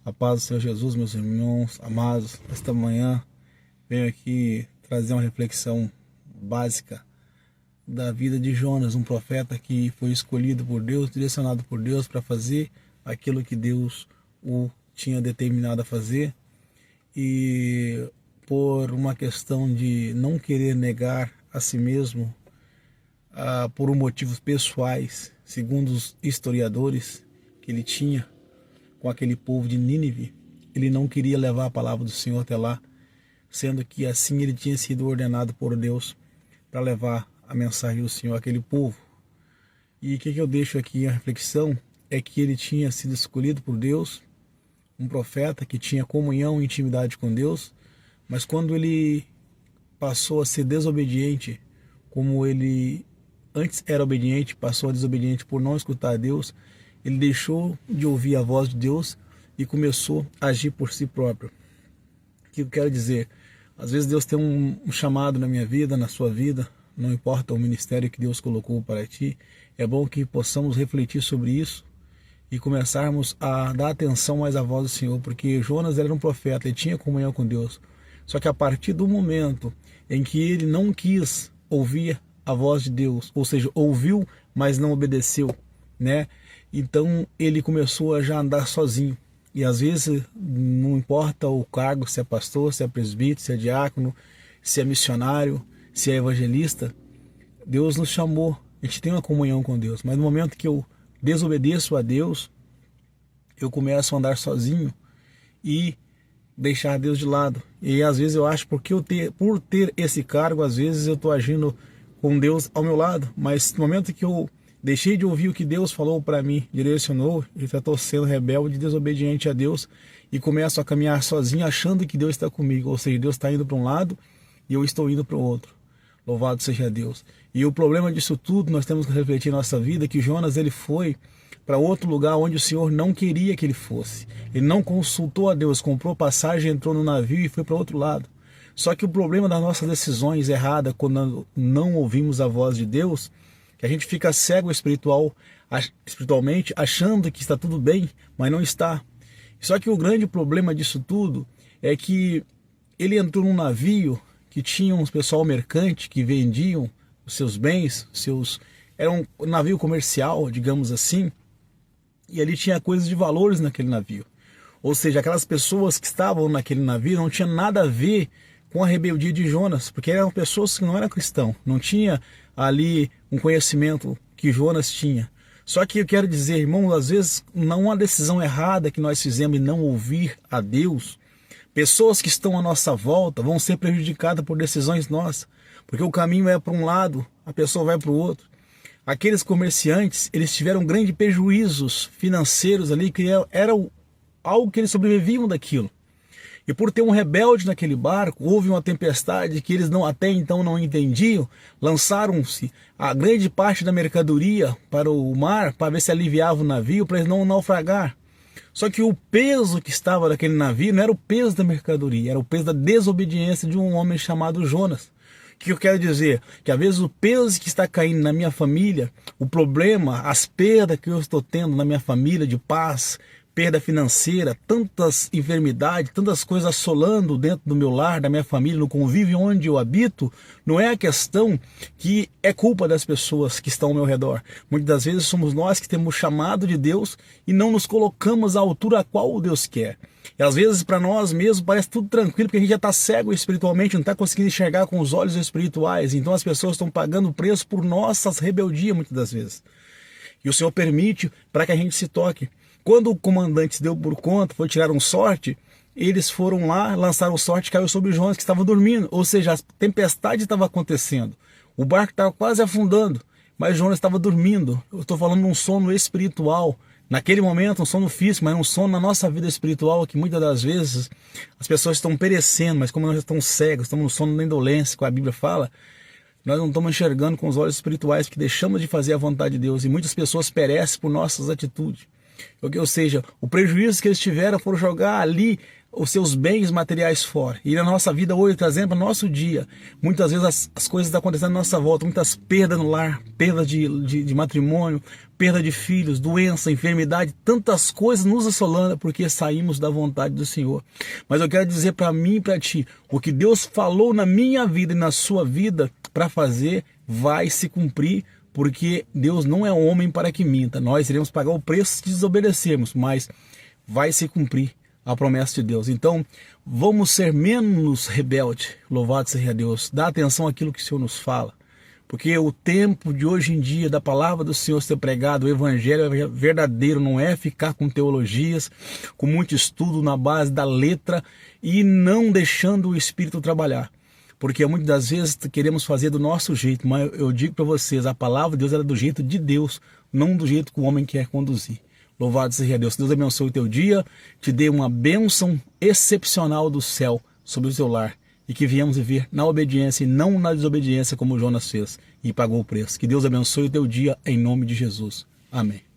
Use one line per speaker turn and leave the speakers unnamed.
A paz do Senhor Jesus, meus irmãos amados. Esta manhã venho aqui trazer uma reflexão básica da vida de Jonas, um profeta que foi escolhido por Deus, direcionado por Deus para fazer aquilo que Deus o tinha determinado a fazer. E por uma questão de não querer negar a si mesmo, por motivos pessoais, segundo os historiadores que ele tinha com aquele povo de Nínive, ele não queria levar a palavra do Senhor até lá, sendo que assim ele tinha sido ordenado por Deus para levar a mensagem do Senhor àquele povo. E o que eu deixo aqui a reflexão é que ele tinha sido escolhido por Deus, um profeta que tinha comunhão e intimidade com Deus, mas quando ele passou a ser desobediente, como ele antes era obediente, passou a desobediente por não escutar a Deus, ele deixou de ouvir a voz de Deus e começou a agir por si próprio. O que eu quero dizer? Às vezes Deus tem um chamado na minha vida, na sua vida, não importa o ministério que Deus colocou para ti, é bom que possamos refletir sobre isso e começarmos a dar atenção mais à voz do Senhor, porque Jonas era um profeta, ele tinha comunhão com Deus, só que a partir do momento em que ele não quis ouvir a voz de Deus, ou seja, ouviu, mas não obedeceu, né? Então ele começou a já andar sozinho. E às vezes não importa o cargo, se é pastor, se é presbítero, se é diácono, se é missionário, se é evangelista, Deus nos chamou, a gente tem uma comunhão com Deus, mas no momento que eu desobedeço a Deus, eu começo a andar sozinho e deixar Deus de lado. E às vezes eu acho por ter esse cargo, às vezes eu estou agindo com Deus ao meu lado, mas no momento que eu deixei de ouvir o que Deus falou para mim, direcionou, eu já estou sendo rebelde, desobediente a Deus e começo a caminhar sozinho achando que Deus está comigo, ou seja, Deus está indo para um lado e eu estou indo para o outro. Louvado seja Deus. E o problema disso tudo, nós temos que refletir na nossa vida, que Jonas ele foi para outro lugar onde o Senhor não queria que ele fosse. Ele não consultou a Deus, comprou passagem, entrou no navio e foi para outro lado. Só que o problema das nossas decisões erradas, quando não ouvimos a voz de Deus, que a gente fica cego espiritualmente, achando que está tudo bem, mas não está. Só que o grande problema disso tudo é que ele entrou num navio que tinha um pessoal mercante que vendiam os seus bens, era um navio comercial, digamos assim, e ali tinha coisas de valores naquele navio. Ou seja, aquelas pessoas que estavam naquele navio não tinha nada a ver com a rebeldia de Jonas, porque eram pessoas que não eram cristãos, não tinha ali um conhecimento que Jonas tinha. Só que eu quero dizer, irmãos, às vezes não uma decisão errada que nós fizemos em não ouvir a Deus, pessoas que estão à nossa volta vão ser prejudicadas por decisões nossas, porque o caminho é para um lado, a pessoa vai para o outro. Aqueles comerciantes, eles tiveram grandes prejuízos financeiros ali, que era algo que eles sobreviviam daquilo. E por ter um rebelde naquele barco, houve uma tempestade que eles até então não entendiam, lançaram-se a grande parte da mercadoria para o mar, para ver se aliviava o navio, para eles não naufragar. Só que o peso que estava naquele navio não era o peso da mercadoria, era o peso da desobediência de um homem chamado Jonas. O que eu quero dizer? Que às vezes o peso que está caindo na minha família, o problema, as perdas que eu estou tendo na minha família de paz, perda financeira, tantas enfermidades, tantas coisas assolando dentro do meu lar, da minha família, no convívio onde eu habito, não é a questão que é culpa das pessoas que estão ao meu redor. Muitas das vezes somos nós que temos o chamado de Deus e não nos colocamos à altura a qual Deus quer. E às vezes para nós mesmos parece tudo tranquilo, porque a gente já está cego espiritualmente, não está conseguindo enxergar com os olhos espirituais. Então as pessoas estão pagando preço por nossas rebeldias muitas das vezes. E o Senhor permite para que a gente se toque. Quando o comandante se deu por conta, foi tirar um sorte, eles foram lá, lançaram o sorte e caiu sobre Jonas, que estava dormindo. Ou seja, a tempestade estava acontecendo. O barco estava quase afundando, mas Jonas estava dormindo. Eu estou falando de um sono espiritual. Naquele momento, um sono físico, mas um sono na nossa vida espiritual, que muitas das vezes as pessoas estão perecendo, mas como nós estamos cegos, estamos no sono da indolência, como a Bíblia fala, nós não estamos enxergando com os olhos espirituais, porque deixamos de fazer a vontade de Deus. E muitas pessoas perecem por nossas atitudes. Ou seja, o prejuízo que eles tiveram foram jogar ali os seus bens materiais fora. E na nossa vida hoje, trazendo para o nosso dia, muitas vezes as coisas estão acontecendo à nossa volta, muitas perdas no lar, perda de matrimônio, perda de filhos, doença, enfermidade, tantas coisas nos assolando porque saímos da vontade do Senhor. Mas eu quero dizer para mim e para ti, o que Deus falou na minha vida e na sua vida para fazer, vai se cumprir, porque Deus não é homem para que minta. Nós iremos pagar o preço se desobedecermos, mas vai se cumprir a promessa de Deus. Então, vamos ser menos rebeldes. Louvado seja Deus. Dá atenção àquilo que o Senhor nos fala. Porque o tempo de hoje em dia, da palavra do Senhor ser pregado, o evangelho verdadeiro, não é ficar com teologias, com muito estudo na base da letra e não deixando o Espírito trabalhar. Porque muitas das vezes queremos fazer do nosso jeito, mas eu digo para vocês, a palavra de Deus era do jeito de Deus, não do jeito que o homem quer conduzir. Louvado seja Deus. Deus abençoe o teu dia, te dê uma bênção excepcional do céu sobre o teu lar e que viemos viver na obediência e não na desobediência como Jonas fez e pagou o preço. Que Deus abençoe o teu dia em nome de Jesus. Amém.